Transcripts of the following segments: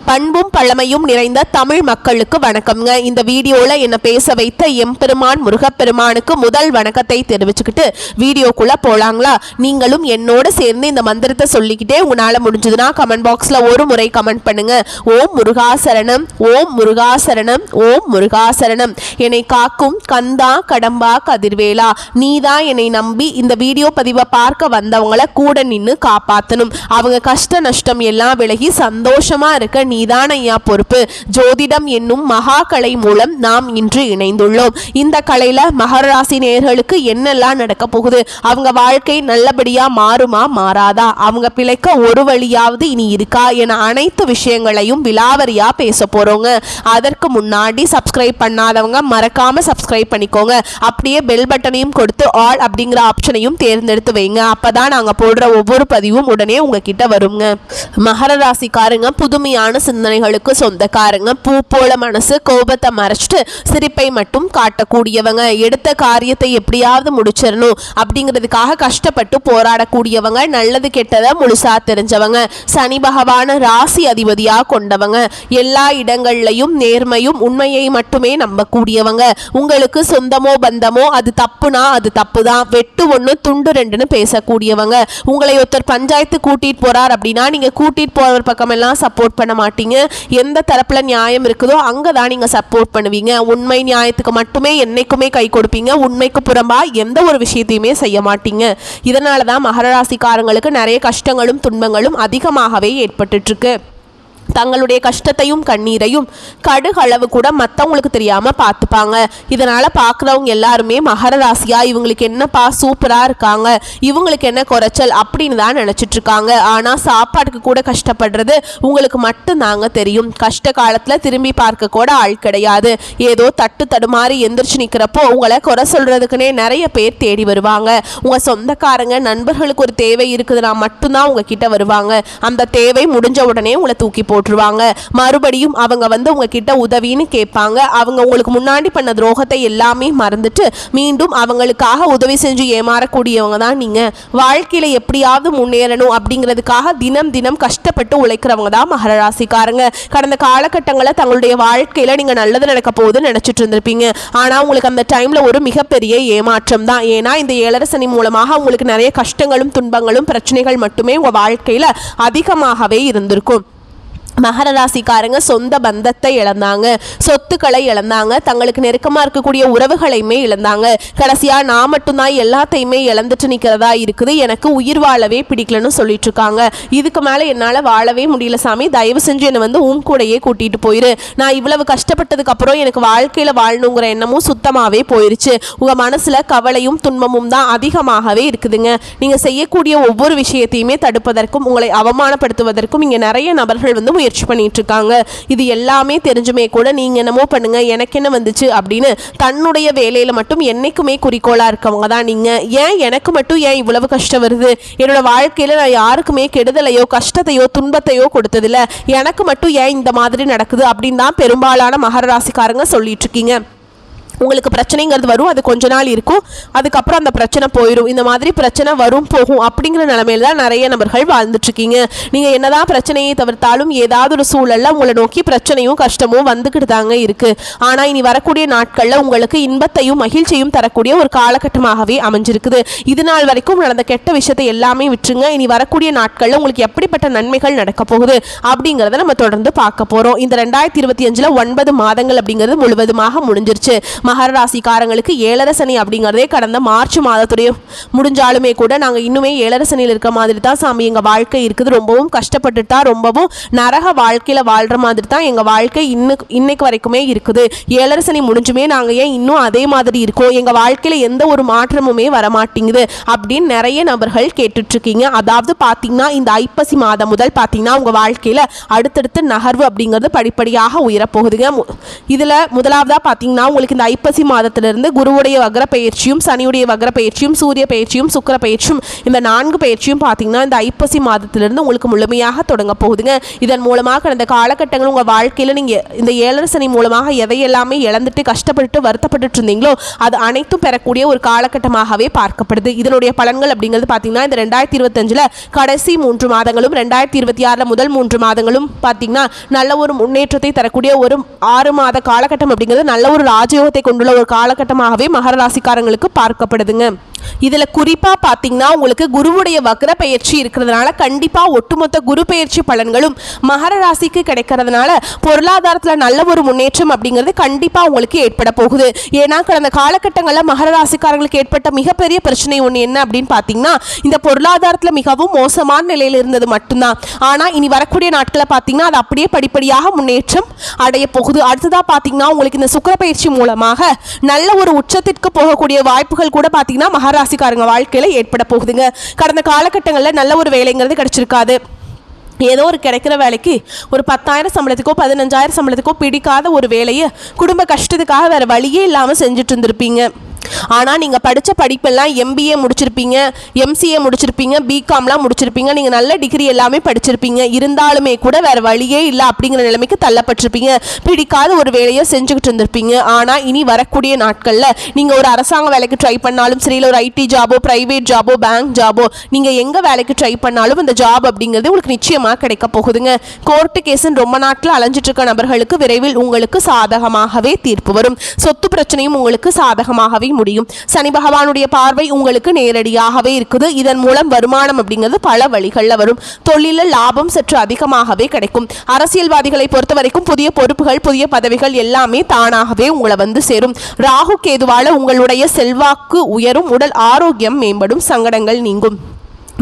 பண்பும் பழமையும் நிறைந்த தமிழ் மக்களுக்கு வணக்கம்ங்க. இந்த வீடியோல என்ன பேச வைத்த எம்பெருமான் முருகப்பெருமானுக்கு முதல் வணக்கத்தை தெரிவிச்சுக்கிட்டு வீடியோக்குள்ள போலாங்களா? நீங்களும் என்னோட சேர்ந்து இந்த மந்திரத்தை சொல்லிக்கிட்டே உங்களால முடிஞ்சதுன்னா கமெண்ட் பாக்ஸ்ல ஒரு முறை கமெண்ட் பண்ணுங்க. ஓம் முருகாசரணம், ஓம் முருகாசரணம், ஓம் முருகாசரணம். என்னை காக்கும் கந்தா கடம்பா கதிர்வேலா, நீதான் என்னை நம்பி இந்த வீடியோ பதிவை பார்க்க வந்தவங்களை கூட நின்று காப்பாற்றணும். அவங்க கஷ்ட நஷ்டம் எல்லாம் விலகி சந்தோஷமா இருக்க நீதான் ஐயா பொறுப்பு. ஜோதிடம் என்னும் மகா கலை மூலம் நாம் இன்று இணைந்துள்ளோம். இந்த கலையில மகர ராசி நேயர்களுக்கு என்னெல்லாம் நடக்க போகுது, அவங்க வாழ்க்கை நல்லபடியா மாறுமா மாறாதா, அவங்க பிழைக்க ஒரு வழியாவது இனி இருக்கா என அனைத்து விஷயங்களையும் விலாவரியா பேச போறோங்க. அதற்கு முன்னாடி சப்ஸ்கிரைப் பண்ணாதவங்க மறக்காம சப்ஸ்கிரைப் பண்ணிக்கோங்க. அப்படியே பெல் பட்டனையும் கொடுத்து ஆல் அப்படிங்கிற ஆப்ஷனையும் தேர்ந்தெடுத்து வைங்க. அப்பதான் நாங்க போடுற ஒவ்வொரு பதிவும் உடனே உங்ககிட்ட வருங்க. மகர ராசிக்காரங்க புதுமையான சிந்தனைகளுக்கு சொந்தக்காரங்க. பூ போல மனசு, கோபத்தை மறைச்சிட்டு சிரிப்பை மட்டும் காட்டக்கூடியவங்க. எடுத்த காரியத்தை எப்படியாவது முடிச்சிடணும் அப்படிங்கிறதுக்காக கஷ்டப்பட்டு போராடக்கூடியவங்க. நல்லது கெட்டதை முழுசா தெரிஞ்சவங்க. சனி பகவான ராசி அதிபதியா கொண்டவங்க. எல்லா இடங்கள்லையும் நேர்மையும் உண்மையை மட்டுமே நம்பக்கூடியவங்க. உங்களுக்கு சொந்தமோ பந்தமோ அது தப்புனா அது தப்பு தான், வெட்டு ஒன்று துண்டு ரெண்டுன்னு பேசக்கூடியவங்க. உங்களை ஒருத்தர் பஞ்சாயத்து கூட்டிட்டு போறார் அப்படின்னா நீங்க கூட்டிட்டு போறவர் பக்கம் எல்லாம் சப்போர்ட் பண்ண மாட்டீங்க. எந்த தரப்புல நியாயம் இருக்குதோ அங்கதான் நீங்க சப்போர்ட் பண்ணுவீங்க. உண்மை நியாயத்துக்கு மட்டுமே என்னைக்குமே கை கொடுப்பீங்க. உண்மைக்கு புறம்பா எந்த ஒரு விஷயத்தையுமே செய்ய மாட்டீங்க. இதனாலதான் மகர ராசிக்காரங்களுக்கு நிறைய கஷ்டங்களும் துன்பங்களும் அதிகமாகவே ஏற்பட்டு இருக்கு. தங்களுடைய கஷ்டத்தையும் கண்ணீரையும் கடுகளவு கூட மற்றவங்களுக்கு தெரியாம பார்த்துப்பாங்க. இதனால பார்க்குறவங்க எல்லாருமே மகர ராசியா இவங்களுக்கு என்னப்பா சூப்பரா இருக்காங்க, இவங்களுக்கு என்ன குறைச்சல் அப்படின்னு தான் நினைச்சிட்டு இருக்காங்க. ஆனா சாப்பாட்டுக்கு கூட கஷ்டப்படுறது உங்களுக்கு மட்டும் தாங்க தெரியும். கஷ்ட காலத்துல திரும்பி பார்க்க கூட ஆள் கிடையாது. ஏதோ தட்டு தடுமாறி எந்திரிச்சு நிக்கிறப்போ உங்களை குறை சொல்றதுக்குன்னே நிறைய பேர் தேடி வருவாங்க. உங்க சொந்தக்காரங்க நண்பர்களுக்கு ஒரு தேவை இருக்குதுன்னா மட்டும்தான் உங்ககிட்ட வருவாங்க. அந்த தேவை முடிஞ்ச உடனே உங்களை தூக்கி போட்டுருவாங்க. மறுபடியும் அவங்க வந்து உங்ககிட்ட உதவின்னு கேட்பாங்க. அவங்க உங்களுக்கு முன்னாடி பண்ண துரோகத்தை எல்லாமே மறந்துட்டு மீண்டும் அவங்களுக்காக உதவி செஞ்சு ஏமாறக்கூடியவங்க தான் நீங்க. வாழ்க்கையில எப்படியாவது முன்னேறணும் அப்படிங்கிறதுக்காக தினம் தினம் கஷ்டப்பட்டு உழைக்கிறவங்க தான் மகர ராசிக்காரங்க. கடந்த காலகட்டங்களில் தங்களுடைய வாழ்க்கையில நீங்க நல்லது நடக்க போகுதுன்னு நினைச்சிட்டு இருந்திருப்பீங்க. ஆனா உங்களுக்கு அந்த டைம்ல ஒரு மிகப்பெரிய ஏமாற்றம் தான். ஏன்னா இந்த ஏழரை சனி மூலமாக உங்களுக்கு நிறைய கஷ்டங்களும் துன்பங்களும் பிரச்சனைகள் மட்டுமே உங்க வாழ்க்கையில அதிகமாகவே இருந்திருக்கும். மகர ராசிக்காரங்க சொந்த பந்தத்தை இழந்தாங்க, சொத்துக்களை இழந்தாங்க, தங்களுக்கு நெருக்கமாக இருக்கக்கூடிய உறவுகளையுமே இழந்தாங்க. கடைசியாக நான் மட்டும்தான் எல்லாத்தையுமே இழந்துட்டு நிற்கிறதா இருக்குது, எனக்கு உயிர் வாழவே பிடிக்கலன்னு சொல்லிட்டு இருக்காங்க. இதுக்கு மேலே என்னால் வாழவே முடியல சாமி, தயவு செஞ்சு என்னை வந்து உன் கூடையே கூட்டிகிட்டு போயிரு. நான் இவ்வளவு கஷ்டப்பட்டதுக்கு அப்புறம் எனக்கு வாழ்க்கையில் வாழணுங்கிற எண்ணமும் சுத்தமாகவே போயிருச்சு. உங்கள் மனசில் கவலையும் துன்பமும் தான் அதிகமாகவே இருக்குதுங்க. நீங்கள் செய்யக்கூடிய ஒவ்வொரு விஷயத்தையுமே தடுப்பதற்கும் உங்களை அவமானப்படுத்துவதற்கும் இங்கே நிறைய நபர்கள் வந்து முயற்சி பண்ணிட்டு இருக்காங்க. இது எல்லாமே தெரிஞ்சுமே கூட நீங்க என்னமோ பண்ணுங்க எனக்கு என்ன வந்துச்சு அப்படின்னு தன்னுடைய வேலையில மட்டும் என்னைக்குமே குறிக்கோளா இருக்கவங்க தான் நீங்க. ஏன் எனக்கு மட்டும் ஏன் இவ்வளவு கஷ்டம் வருது, என்னோட வாழ்க்கையில நான் யாருக்குமே கெடுதலையோ கஷ்டத்தையோ துன்பத்தையோ கொடுத்ததில்ல, எனக்கு மட்டும் ஏன் இந்த மாதிரி நடக்குது அப்படின்னு தான் பெரும்பாலான மகர ராசிக்காரங்க சொல்லிட்டு இருக்கீங்க. உங்களுக்கு பிரச்சனைங்கிறது வரும், அது கொஞ்ச நாள் இருக்கும், அதுக்கப்புறம் அந்த பிரச்சனை போயிடும். இந்த மாதிரி பிரச்சனை வரும் போகும் அப்படிங்கிற நிலைமையில தான் நிறைய நபர்கள் வாழ்ந்துட்டு இருக்கீங்க. நீங்கள் என்னதான் பிரச்சனையை தவிர்த்தாலும் ஏதாவது ஒரு சூழல்ல உங்களை நோக்கி பிரச்சனையும் கஷ்டமும் வந்துக்கிட்டு தாங்க இருக்கு. ஆனால் இனி வரக்கூடிய நாட்களில் உங்களுக்கு இன்பத்தையும் மகிழ்ச்சியும் தரக்கூடிய ஒரு காலகட்டமாகவே அமைஞ்சிருக்குது. இது நாள் வரைக்கும் நடந்த கெட்ட விஷயத்தை எல்லாமே விட்டுருங்க. இனி வரக்கூடிய நாட்களில் உங்களுக்கு எப்படிப்பட்ட நன்மைகள் நடக்க போகுது அப்படிங்கிறத நம்ம தொடர்ந்து பார்க்க போகிறோம். இந்த 2025 9 மாதங்கள் அப்படிங்கிறது முழுவதுமாக முடிஞ்சிருச்சு. மகர ராசிக்காரங்களுக்கு ஏழரை சனி அப்படிங்கிறதே கடந்த மார்ச் மாதத்துடைய முடிஞ்சாலுமே கூட நாங்கள் இன்னுமே ஏழரை சனியில் இருக்க மாதிரி தான் சாமி எங்கள் வாழ்க்கை இருக்குது, ரொம்பவும் கஷ்டப்பட்டு தான் ரொம்பவும் நரக வாழ்க்கையில் வாழ்கிற மாதிரி தான் எங்கள் வாழ்க்கை இன்னைக்கு வரைக்குமே இருக்குது. ஏழரை சனி முடிஞ்சுமே நாங்கள் ஏன் இன்னும் அதே மாதிரி இருக்கோம், எங்கள் வாழ்க்கையில் எந்த ஒரு மாற்றமுமே வரமாட்டேங்குது அப்படின்னு நிறைய நபர்கள் கேட்டுட்ருக்கீங்க. அதாவது பார்த்தீங்கன்னா இந்த ஐப்பசி மாதம் முதல் பார்த்தீங்கன்னா உங்கள் வாழ்க்கையில் அடுத்தடுத்து நகர்வு அப்படிங்கிறது படிப்படியாக உயரப்போகுதுங்க. இதில் முதலாவதாக பார்த்தீங்கன்னா உங்களுக்கு இந்த ஐப்பசி மாதத்திலிருந்து குருவுடைய வக்ர பயிற்சியும் சனியுடைய வக்ர பயிற்சியும் சூரிய பயிற்சியும் சுக்கிர பயிற்சியும் இந்த 4 பயிற்சியும் பார்த்தீங்கன்னா இந்த ஐப்பசி மாதத்திலிருந்து உங்களுக்கு முழுமையாக தொடங்க போகுதுங்க. இதன் மூலமாக கடந்த காலகட்டங்கள் உங்கள் வாழ்க்கையில் நீங்கள் இந்த 7 சனி மூலமாக எதையெல்லாமே இழந்துட்டு கஷ்டப்பட்டு வருத்தப்பட்டு இருந்தீங்களோ அது அனைத்தும் பெறக்கூடிய ஒரு காலகட்டமாகவே பார்க்கப்படுது. இதனுடைய பலன்கள் அப்படிங்கிறது பார்த்தீங்கன்னா இந்த 2025 கடைசி 3 மாதங்களும் 2026 முதல் 3 மாதங்களும் பார்த்தீங்கன்னா நல்ல ஒரு முன்னேற்றத்தை தரக்கூடிய ஒரு 6 மாத காலகட்டம் அப்படிங்கிறது நல்ல ஒரு ராஜயோகத்தை கொண்டுள்ள ஒரு காலகட்டமாகவே மகர ராசிக்காரங்களுக்கு பார்க்கப்படுதுங்க. இதில் குறிப்பாக பார்த்தீங்கன்னா உங்களுக்கு குருவுடைய வக்ர பயிற்சி இருக்கிறதுனால கண்டிப்பாக ஒட்டுமொத்த குரு பயிற்சி பலன்களும் மகர ராசிக்கு கிடைக்கிறதுனால பொருளாதாரத்தில் நல்ல ஒரு முன்னேற்றம் அப்படிங்கிறது கண்டிப்பாக உங்களுக்கு ஏற்பட போகுது. ஏன்னா கடந்த காலகட்டங்களில் மகர ராசிக்காரங்களுக்கு ஏற்பட்ட மிகப்பெரிய பிரச்சனை ஒன்று என்ன அப்படின்னு பார்த்தீங்கன்னா இந்த பொருளாதாரத்தில் மிகவும் மோசமான நிலையில் இருந்தது மட்டும்தான். ஆனால் இனி வரக்கூடிய நாட்களில் பார்த்தீங்கன்னா அது அப்படியே படிப்படியாக முன்னேற்றம் அடைய போகுது. அடுத்ததாக பார்த்தீங்கன்னா உங்களுக்கு இந்த சுக்கிர பயிற்சி மூலமாக நல்ல ஒரு உச்சத்திற்கு போகக்கூடிய வாய்ப்புகள் கூட பார்த்தீங்கன்னா மகராசிக்காரங்க வாழ்க்கையில் ஏற்பட போகுதுங்க. கடந்த காலகட்டங்களில் நல்ல ஒரு வேலைங்கிறது கிடைச்சிருக்காது. ஏதோ ஒரு கிடைக்கிற வேலைக்கு ஒரு 10,000 சம்பளத்துக்கோ 15,000 சம்பளத்துக்கோ பிடிக்காத ஒரு வேலையை குடும்ப கஷ்டத்துக்காக வேறு வழியே இல்லாமல் செஞ்சுட்டு இருந்திருப்பீங்க. ஆனால் நீங்கள் படித்த படிப்பெல்லாம் MBA முடிச்சிருப்பீங்க, MCA முடிச்சிருப்பீங்க, BComலாம் முடிச்சிருப்பீங்க, நீங்கள் நல்ல டிகிரி எல்லாமே படிச்சிருப்பீங்க. இருந்தாலுமே கூட வேறு வழியே இல்லை அப்படிங்கிற நிலைமைக்கு தள்ளப்பட்டிருப்பீங்க. பிடிக்காத ஒரு வேலையை செஞ்சுக்கிட்டு இருந்திருப்பீங்க. ஆனால் இனி வரக்கூடிய நாட்களில் நீங்கள் ஒரு அரசாங்க வேலைக்கு ட்ரை பண்ணாலும் சரி, இல்லை ஒரு IT ஜாபோ, ப்ரைவேட் ஜாபோ, பேங்க் ஜாபோ, நீங்கள் எங்கே வேலைக்கு ட்ரை பண்ணாலும் இந்த ஜாப் அப்படிங்கிறது உங்களுக்கு நிச்சயமாக கிடைக்க போகுதுங்க. கோர்ட்டு கேஸுன்னு ரொம்ப நாட்கள் அலைஞ்சிட்டு இருக்க நபர்களுக்கு விரைவில் உங்களுக்கு சாதகமாகவே தீர்ப்பு வரும். சொத்து பிரச்சனையும் உங்களுக்கு சாதகமாகவே முடியும். சனி பகவானுடைய பார்வை உங்களுக்கு நேரடியாகவே இருக்குது. இதன் மூலம் வருமானம் அப்படிங்கிறது பல வழிகளில் வரும். தொழிலில் லாபம் சற்று அதிகமாகவே கிடைக்கும். அரசியல்வாதிகளை பொறுத்த வரைக்கும் புதிய பொறுப்புகள், புதிய பதவிகள் எல்லாமே தானாகவே உங்களை வந்து சேரும். ராகு கேதுவால உங்களுடைய செல்வாக்கு உயரும், உடல் ஆரோக்கியம் மேம்படும், சங்கடங்கள் நீங்கும்.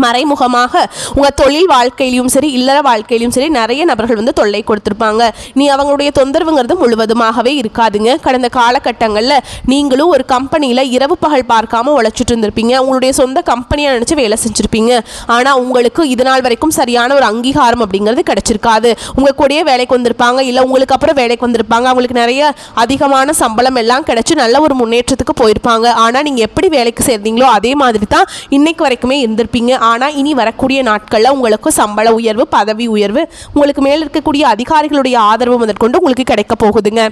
மறைமுகமாக உங்கள் தொழில் வாழ்க்கையிலும் சரி, இல்லற வாழ்க்கையிலும் சரி நிறைய நபர்கள் வந்து தொல்லை கொடுத்துருப்பாங்க. நீ அவங்களுடைய தொந்தரவுங்கிறது முழுவதுமாகவே இருக்காதுங்க. கடந்த காலகட்டங்களில் நீங்களும் ஒரு கம்பெனியில் இரவு பகல் பார்க்காம உழைச்சிட்டு இருந்திருப்பீங்க. உங்களுடைய சொந்த கம்பெனியை நினச்சி வேலை செஞ்சுருப்பீங்க. ஆனால் உங்களுக்கு இது நாள் வரைக்கும் சரியான ஒரு அங்கீகாரம் அப்படிங்கிறது கிடைச்சிருக்காது. உங்கள் கூடயே வேலைக்கு வந்திருப்பாங்க, இல்லை உங்களுக்கு அப்புறம் வேலைக்கு வந்திருப்பாங்க. அவங்களுக்கு நிறைய அதிகமான சம்பளம் எல்லாம் கிடைச்சி நல்ல ஒரு முன்னேற்றத்துக்கு போயிருப்பாங்க. ஆனால் நீங்கள் எப்படி வேலைக்கு சேர்ந்தீங்களோ அதே மாதிரி தான் இன்னைக்கு வரைக்குமே இருந்திருப்பீங்க. ஆனால் இனி வரக்கூடிய நாட்களில் உங்களுக்கு சம்பள உயர்வு, பதவி உயர்வு, உங்களுக்கு மேல் இருக்கக்கூடிய அதிகாரிகளுடைய ஆதரவு முதற்கொண்டு உங்களுக்கு கிடைக்க போகுதுங்க.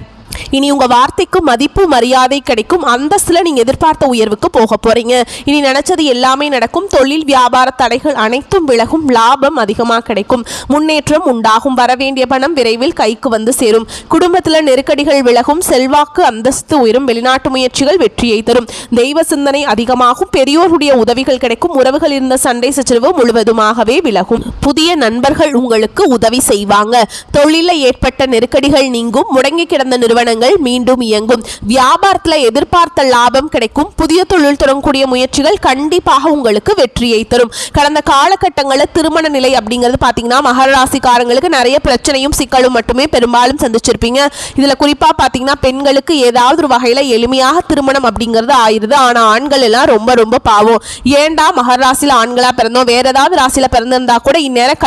இனி உங்கள் வார்த்தைக்கு மதிப்பு மரியாதை கிடைக்கும். அந்தஸ்தில் நீங்கள் எதிர்பார்த்த உயர்வுக்கு போக போகிறீங்க. இனி நினச்சது எல்லாமே நடக்கும். தொழில் வியாபார தடைகள் அனைத்தும் விலகும். லாபம் அதிகமாக கிடைக்கும். முன்னேற்றம் உண்டாகும். வரவேண்டிய பணம் விரைவில் கைக்கு வந்து சேரும். குடும்பத்தில் நெருக்கடிகள் விலகும். செல்வாக்கு அந்தஸ்து உயரும். வெளிநாட்டு முயற்சிகள் வெற்றியை தரும். தெய்வ சிந்தனை அதிகமாகும். பெரியோருடைய உதவிகள் கிடைக்கும். உறவுகள் இருந்த சண்டை சச்சரவு முழுவதுமாகவே விலகும். புதிய நண்பர்கள் உங்களுக்கு உதவி செய்வாங்க. தொழிலில் ஏற்பட்ட நெருக்கடிகள் நீங்கும். முடங்கி கிடந்த நிறுவனங்கள் மீண்டும் இயங்கும். வியாபாரத்தில் எதிர்பார்த்த லாபம் கிடைக்கும். புதிய தொழில் தொடங்கக்கூடிய முயற்சிகள் கண்டிப்பாக உங்களுக்கு வெற்றியை தரும். கடந்த காலகட்டங்களில் திருமண நிலை அப்படிங்கிறது பார்த்தீங்கன்னா மகர ராசிக்காரங்களுக்கு நிறைய பிரச்சனையும் சிக்கலும் மட்டுமே பெரும்பாலும் சந்திச்சிருப்பீங்க. இதில் குறிப்பாக பார்த்தீங்கன்னா பெண்களுக்கு ஏதாவது ஒரு வகையில் எளிமையாக திருமணம் அப்படிங்கிறது ஆயிருது. ஆனால் ஆண்கள் எல்லாம் ரொம்ப ரொம்ப பாவம். ஏண்டா மகர ராசியில் ஆண்களாக பிறந்தோம், வேற ஏதாவது ராசியில் பிறந்திருந்தா கூட இந்நேரம்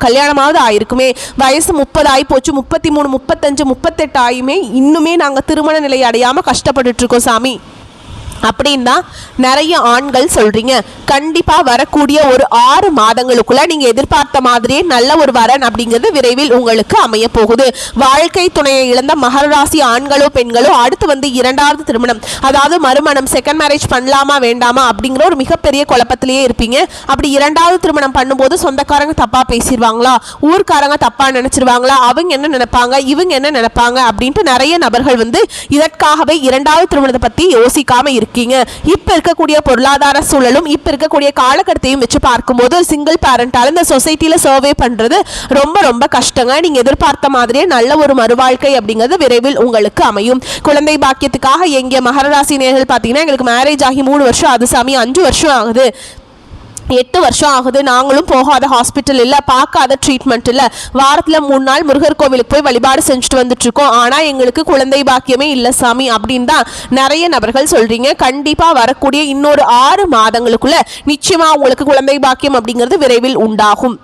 கல்யாணமாவது ஆயிருக்குமே. வயசு 30 ஆகி போச்சு, 33, 35, 38 ஆயுமே இன்னுமே நாங்கள் திருமண நிலை அடையாமல் கஷ்டப்பட்டுட்டு இருக்கோம் சாமி அப்படின்னு தான் நிறைய ஆண்கள் சொல்கிறீங்க. கண்டிப்பாக வரக்கூடிய ஒரு 6 மாதங்களுக்குள்ள நீங்கள் எதிர்பார்த்த மாதிரியே நல்ல ஒரு வரன் அப்படிங்கிறது விரைவில் உங்களுக்கு அமைய போகுது. வாழ்க்கை துணையை இழந்த மகர ராசி ஆண்களோ பெண்களோ அடுத்து வந்து 2வது திருமணம், அதாவது மறுமணம், செகண்ட் மேரேஜ் பண்ணலாமா வேண்டாமா அப்படிங்கிற ஒரு மிகப்பெரிய குழப்பத்திலேயே இருப்பீங்க. அப்படி 2வது திருமணம் பண்ணும்போது சொந்தக்காரங்க தப்பாக பேசிடுவாங்களா, ஊர்க்காரங்க தப்பாக நினச்சிருவாங்களா, அவங்க என்ன நினைப்பாங்க, இவங்க என்ன நினைப்பாங்க அப்படின்ட்டு நிறைய நபர்கள் வந்து இதற்காகவே 2வது திருமணத்தை பற்றி யோசிக்காமல் இருக்கு. இப்ப இருக்கக்கூடிய பொருளாதார சூழலும் இப்ப இருக்கக்கூடிய காலகட்டத்தையும் வச்சு பார்க்கும்போது சிங்கிள் பேரண்டால இந்த சொசைட்டில சர்வே பண்றது ரொம்ப ரொம்ப கஷ்டங்க. நீங்க எதிர்பார்த்த மாதிரியே நல்ல ஒரு மறுவாழ்க்கை அப்படிங்கிறது விரைவில் உங்களுக்கு அமையும். குழந்தை பாக்கியத்துக்காக எங்க மகர ராசி நேயர்கள் பார்த்தீங்கன்னா எங்களுக்கு மேரேஜ் ஆகி 3 வருஷம் ஆகுது சாமி, 5 வருஷம் ஆகுது, 8 வருஷம் ஆகுது, நாங்களும் போகாத ஹாஸ்பிட்டல் இல்லை, பார்க்காத ட்ரீட்மெண்ட் இல்லை, வாரத்தில் 3 நாள் முருகர் கோவிலுக்கு போய் வழிபாடு செஞ்சுட்டு வந்துட்டு இருக்கோம், ஆனால் எங்களுக்கு குழந்தை பாக்கியமே இல்லை சாமி அப்படின்னு தான் நிறைய நபர்கள் சொல்றீங்க. கண்டிப்பாக வரக்கூடிய இன்னொரு 6 மாதங்களுக்குள்ள நிச்சயமா உங்களுக்கு குழந்தை பாக்கியம் அப்படிங்கிறது விரைவில் உண்டாகும்.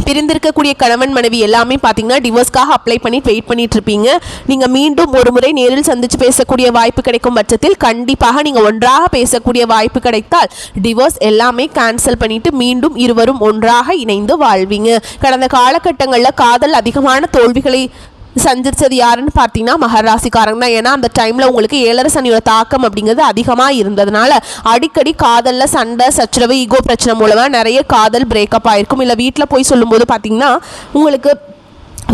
பிரிந்திருக்கக்கூடிய கணவன் மனைவி எல்லாமே பார்த்தீங்கன்னா டிவோர்ஸ்க்காக அப்ளை பண்ணி வெயிட் பண்ணிட்டு இருப்பீங்க. நீங்கள் மீண்டும் ஒரு முறை நேரில் சந்தித்து பேசக்கூடிய வாய்ப்பு கிடைக்கும் பட்சத்தில் கண்டிப்பாக நீங்கள் ஒன்றாக பேசக்கூடிய வாய்ப்பு கிடைத்தால் டிவோர்ஸ் எல்லாமே கேன்சல் பண்ணிட்டு மீண்டும் இருவரும் ஒன்றாக இணைந்து வாழ்வீங்க. கடந்த காலகட்டங்களில் காதல் அதிகமான தோல்விகளை சந்திச்சது யாருன்னு பார்த்தீங்கன்னா மகராசிக்காரங்க தான். ஏன்னா அந்த டைமில் உங்களுக்கு 7.5 சனியோட தாக்கம் அப்படிங்கிறது அதிகமாக இருந்ததுனால அடிக்கடி காதலில் சண்டை சச்சரவு ஈகோ பிரச்சனை மூலமாக நிறைய காதல் பிரேக்கப் ஆகிருக்கும். இல்லை வீட்டில் போய் சொல்லும்போது பார்த்தீங்கன்னா உங்களுக்கு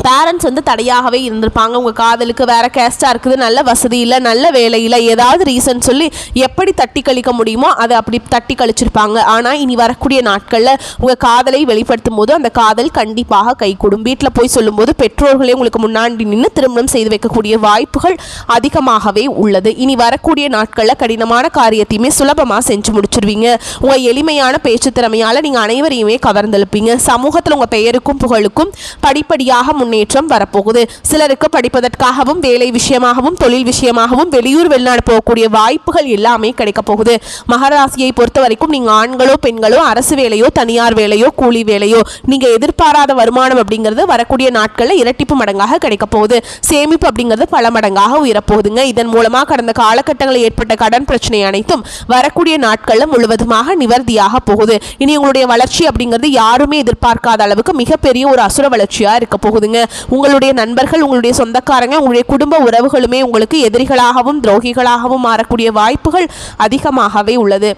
பேரண்ட்ஸ் தடையாகவே இருந்திருப்பாங்க. உங்கள் காதலுக்கு வேறு கேஸ்டாக இருக்குது, நல்ல வசதி இல்லை, நல்ல வேலையில் ஏதாவது ரீசன் சொல்லி எப்படி தட்டி கழிக்க முடியுமோ அதை அப்படி தட்டி கழிச்சிருப்பாங்க. ஆனால் இனி வரக்கூடிய நாட்களில் உங்கள் காதலை வெளிப்படுத்தும் போது அந்த காதல் கண்டிப்பாக கைகூடும். வீட்டில் போய் சொல்லும்போது பெற்றோர்களே உங்களுக்கு முன்னாடி நின்று திருமணம் செய்து வைக்கக்கூடிய வாய்ப்புகள் அதிகமாகவே உள்ளது. இனி வரக்கூடிய நாட்களில் கடினமான காரியத்தையுமே சுலபமாக செஞ்சு முடிச்சிருவீங்க. உங்கள் எளிமையான பேச்சு திறமையால் நீங்கள் அனைவரையுமே கவர்ந்தெழுப்பீங்க. சமூகத்தில் உங்கள் பெயருக்கும் புகழுக்கும் படிப்படியாக முன்னேற்றம் வரப்போகுது. சிலருக்கு படிப்பதற்காகவும் வேலை விஷயமாகவும் தொழில் விஷயமாகவும் வெளியூர் வெளிநாடு போகக்கூடிய வாய்ப்புகள் எல்லாமே கிடைக்க போகுது. மகராசியை பொறுத்த வரைக்கும் நீங்க ஆண்களோ பெண்களோ அரசு வேலையோ தனியார் வேலையோ கூலி வேலையோ நீங்க எதிர்பாராத வருமானம் அப்படிங்கிறது வரக்கூடிய நாட்களில் இரட்டிப்பு மடங்காக கிடைக்க போகுது. சேமிப்பு அப்படிங்கிறது பல மடங்காக உயரப்போகுதுங்க. இதன் மூலமாக கடந்த காலகட்டங்களில் ஏற்பட்ட கடன் பிரச்சனை அனைத்தும் வரக்கூடிய நாட்களில் முழுவதுமாக நிவர்த்தியாக போகுது. இனி உங்களுடைய வளர்ச்சி அப்படிங்கிறது யாருமே எதிர்பார்க்காத அளவுக்கு மிகப்பெரிய ஒரு அசுர வளர்ச்சியா இருக்க போகுதுங்க. உங்களுடைய நண்பர்கள் உங்களுடைய சொந்தக்காரங்க உங்களுடைய குடும்ப உறவுகளுமே உங்களுக்கு எதிரிகளாகவும் துரோகிகளாகவும் மாறக்கூடிய வாய்ப்புகள் அதிகமாகவே உள்ளது.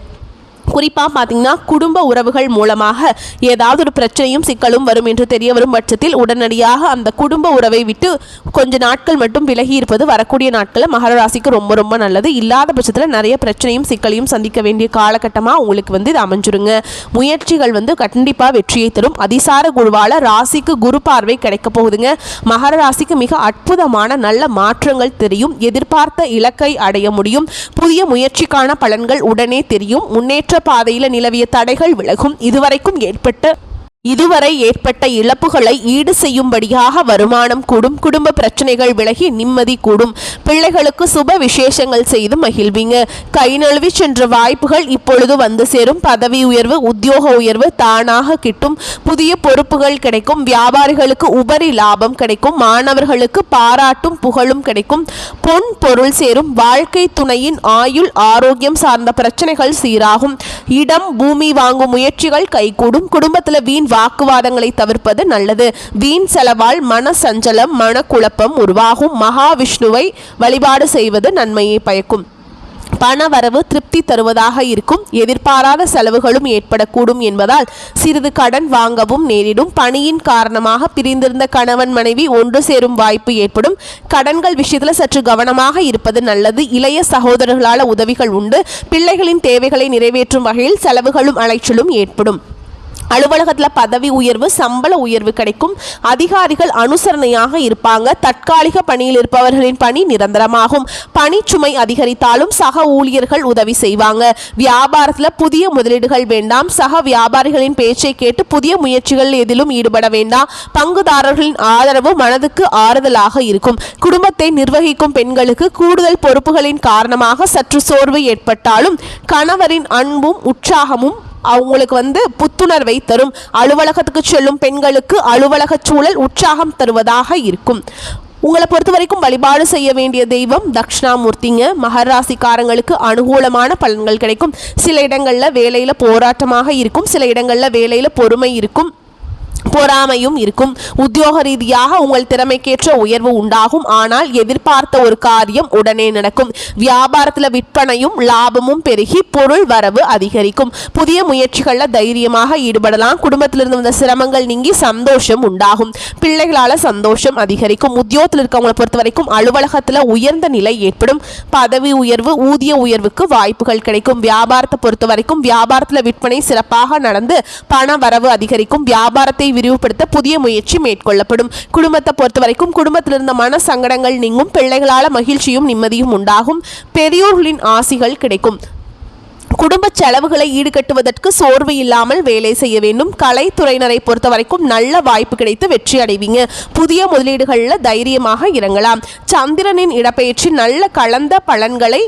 குறிப்பாக பார்த்தீங்கன்னா குடும்ப உறவுகள் மூலமாக ஏதாவது ஒரு பிரச்சனையும் சிக்கலும் வரும் என்று தெரிய வரும் பட்சத்தில் உடனடியாக அந்த குடும்ப உறவை விட்டு கொஞ்ச நாட்கள் மட்டும் விலகி இருப்பது வரக்கூடிய நாட்களில் மகர ராசிக்கு ரொம்ப ரொம்ப நல்லது. இல்லாத பட்சத்தில் நிறைய பிரச்சனையும் சிக்கலையும் சந்திக்க வேண்டிய காலகட்டமாக உங்களுக்கு இது அமைஞ்சிருங்க. முயற்சிகள் கண்டிப்பாக வெற்றியை தரும். அதிசார குருவால் ராசிக்கு குரு பார்வை கிடைக்க போகுதுங்க. மகர ராசிக்கு மிக அற்புதமான நல்ல மாற்றங்கள் தெரியும். எதிர்பார்த்த இலக்கை அடைய முடியும். புதிய முயற்சிக்கான பலன்கள் உடனே தெரியும். முன்னேற்ற பாதையில் நிலவிய தடைகள் விலகும். இதுவரை ஏற்பட்ட இழப்புகளை ஈடு செய்யும்படியாக வருமானம் கூடும். குடும்ப பிரச்சனைகள் விலகி நிம்மதி கூடும். பிள்ளைகளுக்கு சுப விசேஷங்கள் செய்து மகிழ்வீங்க. கை நழுவி சென்ற வாய்ப்புகள் இப்பொழுது வந்து சேரும். பதவி உயர்வு உத்தியோக உயர்வு தானாக கிட்டும். புதிய பொறுப்புகள் கிடைக்கும். வியாபாரிகளுக்கு உபரி லாபம் கிடைக்கும். மாணவர்களுக்கு பாராட்டும் புகழும் கிடைக்கும். பொன் பொருள் சேரும். வாழ்க்கை துணையின் ஆயுள் ஆரோக்கியம் சார்ந்த பிரச்சனைகள் சீராகும். இடம் பூமி வாங்கும் முயற்சிகள் கைகூடும். குடும்பத்தில் வீண் வாக்குவாதங்களை தவிர்ப்பது நல்லது. வீண் செலவால் மன சஞ்சலம் மனக்குழப்பம் உருவாகும். மகாவிஷ்ணுவை வழிபாடு செய்வது நன்மையை பயக்கும். பண வரவு திருப்தி தருவதாக இருக்கும். எதிர்பாராத செலவுகளும் ஏற்படக்கூடும் என்பதால் சிறிது கடன் வாங்கவும் நேரிடும். பணியின் காரணமாக பிரிந்திருந்த கணவன் மனைவி ஒன்று சேரும் வாய்ப்பு ஏற்படும். கடன்கள் விஷயத்தில் சற்று கவனமாக இருப்பது நல்லது. இளைய சகோதரர்களால் உதவிகள் உண்டு. பிள்ளைகளின் தேவைகளை நிறைவேற்றும் வகையில் செலவுகளும் அலைச்சலும் ஏற்படும். அலுவலகத்தில் பதவி உயர்வு சம்பள உயர்வு கிடைக்கும். அதிகாரிகள் அனுசரணையாக இருப்பாங்க. தற்காலிக பணியில் இருப்பவர்களின் பணி நிரந்தரமாகும். பணிச்சுமை அதிகரித்தாலும் சக ஊழியர்கள் உதவி செய்வாங்க. வியாபாரத்தில் புதிய முதலீடுகள் வேண்டாம். சக வியாபாரிகளின் பேச்சை கேட்டு புதிய முயற்சிகள் எதிலும் ஈடுபட வேண்டாம். பங்குதாரர்களின் ஆதரவு மனதுக்கு ஆறுதலாக இருக்கும். குடும்பத்தை நிர்வகிக்கும் பெண்களுக்கு கூடுதல் பொறுப்புகளின் காரணமாக சற்று சோர்வு ஏற்பட்டாலும் கணவரின் அன்பும் உற்சாகமும் அவங்களுக்கு புத்துணர்வை தரும். அலுவலகத்துக்கு செல்லும் பெண்களுக்கு அலுவலக சூழல் உற்சாகம் தருவதாக இருக்கும். உங்களை பொறுத்த வரைக்கும் வழிபாடு செய்ய வேண்டிய தெய்வம் தட்சிணாமூர்த்திங்க. மகர ராசிக்காரங்களுக்கு அனுகூலமான பலன்கள் கிடைக்கும். சில இடங்களில் வேலையில் போராட்டமாக இருக்கும். சில இடங்களில் வேலையில் பொறுமை இருக்கும். பொறாமையும் இருக்கும். உத்தியோக ரீதியாக உங்கள் திறமைக்கேற்ற உயர்வு உண்டாகும். ஆனால் எதிர்பார்த்த ஒரு காரியம் உடனே நடக்கும். வியாபாரத்தில் விற்பனையும் லாபமும் பெருகி பொருள் வரவு அதிகரிக்கும். புதிய முயற்சிகளில் தைரியமாக ஈடுபடலாம். குடும்பத்திலிருந்து வந்த சிரமங்கள் நீங்கி சந்தோஷம் உண்டாகும். பிள்ளைகளால் சந்தோஷம் அதிகரிக்கும். உத்தியோகத்தில் இருக்கவங்களை பொறுத்த வரைக்கும் அலுவலகத்தில் உயர்ந்த நிலை ஏற்படும். பதவி உயர்வு ஊதிய உயர்வுக்கு வாய்ப்புகள் கிடைக்கும். வியாபாரத்தை பொறுத்த வரைக்கும் வியாபாரத்தில் விற்பனை சிறப்பாக நடந்து பண வரவு அதிகரிக்கும். வியாபாரத்தை விரிவுபடுத்த புதிய முயற்சி மேற்கொள்ளப்படும். குடும்பத்தை பொறுத்த வரைக்கும் குடும்பத்தில் இருந்த மன சங்கடங்கள் நீங்கும். பிள்ளைகளால் மகிழ்ச்சியும் நிம்மதியும் உண்டாகும். பெரியோர்களின் ஆசிகள் கிடைக்கும். குடும்ப செலவுகளை ஈடுகட்டுவதற்கு சோர்வு இல்லாமல் வேலை செய்ய வேண்டும். கலைத்துறையினரை பொறுத்த வரைக்கும் நல்ல வாய்ப்பு கிடைத்து வெற்றி அடைவீங்க. புதிய முதலீடுகளில் தைரியமாக இறங்கலாம். சந்திரனின் இடப்பெயர்ச்சி நல்ல கலந்த பலன்களை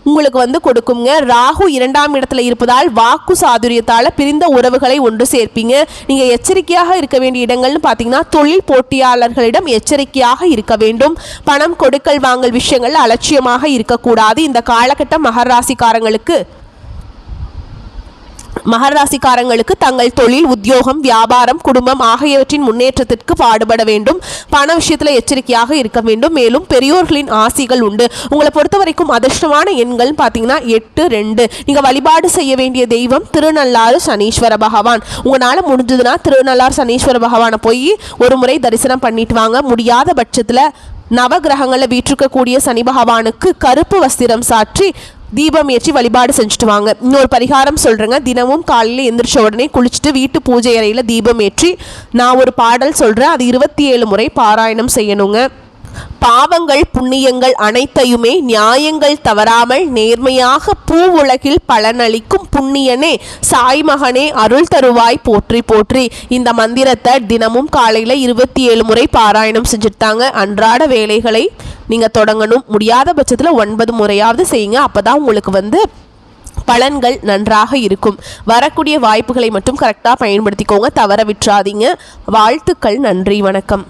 உங்களுக்கு வந்து கொடுக்குங்க. ராகு 2ஆம் இடத்துல இருப்பதால் வாக்கு சாதுரியத்தால் பிரிந்த உறவுகளை ஒன்று சேர்ப்பீங்க. நீங்கள் எச்சரிக்கையாக இருக்க வேண்டிய இடங்கள்னு பார்த்தீங்கன்னா தொழில் போட்டியாளர்களிடம் எச்சரிக்கையாக இருக்க வேண்டும். பணம் கொடுக்கல் வாங்கல் விஷயங்கள் அலட்சியமாக இருக்கக்கூடாது. இந்த காலகட்டம் மகராசிக்காரங்களுக்கு தங்கள் தொழில், உத்தியோகம், வியாபாரம், குடும்பம் ஆகியவற்றின் முன்னேற்றத்திற்கு பாடுபட வேண்டும். பண விஷயத்தில் எச்சரிக்கையாக இருக்க வேண்டும். மேலும் பெரியோர்களின் ஆசிகள் உண்டு. உங்களை பொறுத்த வரைக்கும் அதிர்ஷ்டமான எண்கள் பார்த்தீங்கன்னா 8, 2. நீங்கள் வழிபாடு செய்ய வேண்டிய தெய்வம் திருநள்ளாறு சனீஸ்வர பகவான். உங்களால் முடிஞ்சதுன்னா திருநள்ளாறு சனீஸ்வர பகவானை போய் ஒரு முறை தரிசனம் பண்ணிட்டு வாங்க. முடியாத பட்சத்தில் நவகிரகங்களில் வீற்றிருக்கக்கூடிய சனி பகவானுக்கு கருப்பு வஸ்திரம் சாற்றி தீபம் ஏற்றி வழிபாடு செஞ்சுட்டு வாங்க. இன்னொரு பரிகாரம் சொல்கிறேங்க. தினமும் காலையில் எந்திரிச்ச உடனே குளிச்சுட்டு வீட்டு பூஜை அறையில் தீபம் ஏற்றி நான் ஒரு பாடல் சொல்கிறேன், அது 27 முறை பாராயணம் செய்யணுங்க. பாவங்கள் புண்ணியங்கள் அனைத்தையுமே நியாயங்கள் தவறாமல் நேர்மையாக பூவுலகில் பலனளிக்கும் புண்ணியனே சாய்மகனே அருள் தருவாய் போற்றி போற்றி. இந்த மந்திரத்தை தினமும் காலையில் 27 முறை பாராயணம் செஞ்சுட்டாங்க. அன்றாட வேலைகளை நீங்கள் தொடங்கணும். முடியாத பட்சத்தில் 9 முறையாவது செய்யுங்க. அப்போ தான் உங்களுக்கு வந்து பலன்கள் நன்றாக இருக்கும். வரக்கூடிய வாய்ப்புகளை மட்டும் கரெக்டாக பயன்படுத்திக்கோங்க, தவற விட்டுறாதீங்க. வாழ்த்துக்கள். நன்றி, வணக்கம்.